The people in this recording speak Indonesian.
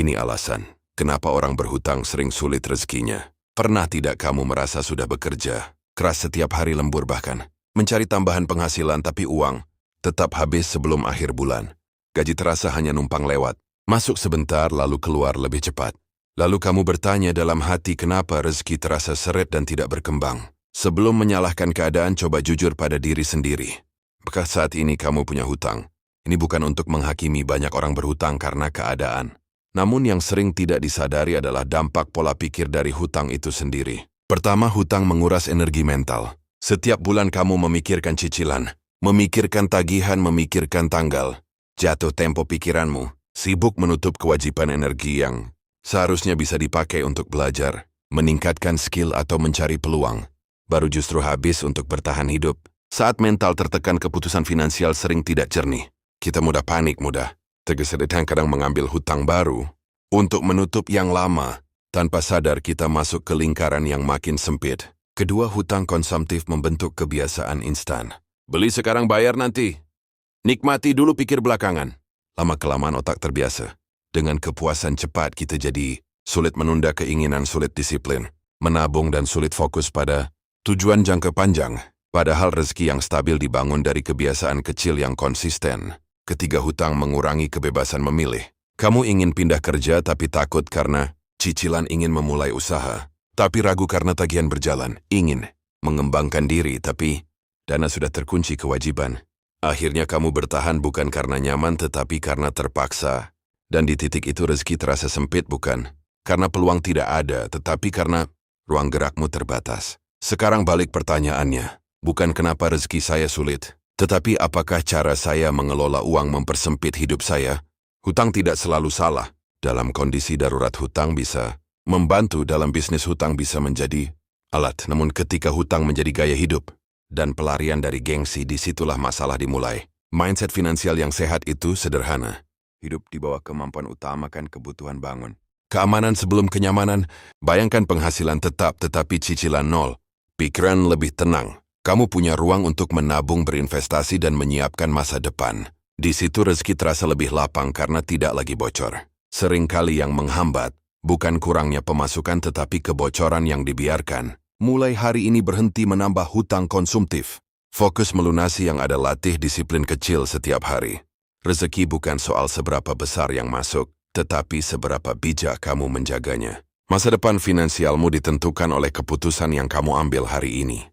Ini alasan kenapa orang berhutang sering sulit rezekinya. Pernah tidak kamu merasa sudah bekerja keras setiap hari, lembur bahkan mencari tambahan penghasilan, tapi uang tetap habis sebelum akhir bulan? Gaji terasa hanya numpang lewat, masuk sebentar lalu keluar lebih cepat. Lalu kamu bertanya dalam hati, kenapa rezeki terasa seret dan tidak berkembang? Sebelum menyalahkan keadaan, coba jujur pada diri sendiri. Apakah saat ini kamu punya hutang? Ini bukan untuk menghakimi banyak orang berhutang karena keadaan. Namun yang sering tidak disadari adalah dampak pola pikir dari hutang itu sendiri. Pertama, hutang menguras energi mental. Setiap bulan kamu memikirkan cicilan, memikirkan tagihan, memikirkan tanggal. Jatuh tempo pikiranmu, sibuk menutup kewajiban. Energi yang seharusnya bisa dipakai untuk belajar, meningkatkan skill atau mencari peluang, baru justru habis untuk bertahan hidup. Saat mental tertekan, keputusan finansial sering tidak jernih. Kita mudah panik, mudah tergesa-gesa kadang mengambil hutang baru untuk menutup yang lama. Tanpa sadar kita masuk ke lingkaran yang makin sempit. Kedua, hutang konsumtif membentuk kebiasaan instan. Beli sekarang, bayar nanti. Nikmati dulu, pikir belakangan. Lama-kelamaan otak terbiasa. Dengan kepuasan cepat kita jadi sulit menunda keinginan, sulit disiplin, menabung dan sulit fokus pada tujuan jangka panjang. Padahal rezeki yang stabil dibangun dari kebiasaan kecil yang konsisten. Ketiga, hutang mengurangi kebebasan memilih. Kamu ingin pindah kerja tapi takut karena cicilan, ingin memulai usaha tapi ragu karena tagihan berjalan, ingin mengembangkan diri tapi dana sudah terkunci kewajiban. Akhirnya kamu bertahan bukan karena nyaman tetapi karena terpaksa. Dan di titik itu rezeki terasa sempit bukan karena peluang tidak ada, tetapi karena ruang gerakmu terbatas. Sekarang balik pertanyaannya, bukan kenapa rezeki saya sulit, tetapi apakah cara saya mengelola uang mempersempit hidup saya? Hutang tidak selalu salah. Dalam kondisi darurat hutang bisa membantu, dalam bisnis hutang bisa menjadi alat. Namun ketika hutang menjadi gaya hidup dan pelarian dari gengsi, disitulah masalah dimulai. Mindset finansial yang sehat itu sederhana. Hidup di bawah kemampuan, utamakan kebutuhan bangun. Keamanan sebelum kenyamanan. Bayangkan penghasilan tetap tetapi cicilan nol. Pikiran lebih tenang. Kamu punya ruang untuk menabung, berinvestasi dan menyiapkan masa depan. Di situ rezeki terasa lebih lapang karena tidak lagi bocor. Seringkali yang menghambat bukan kurangnya pemasukan tetapi kebocoran yang dibiarkan. Mulai hari ini berhenti menambah hutang konsumtif. Fokus melunasi yang ada, latih disiplin kecil setiap hari. Rezeki bukan soal seberapa besar yang masuk, tetapi seberapa bijak kamu menjaganya. Masa depan finansialmu ditentukan oleh keputusan yang kamu ambil hari ini.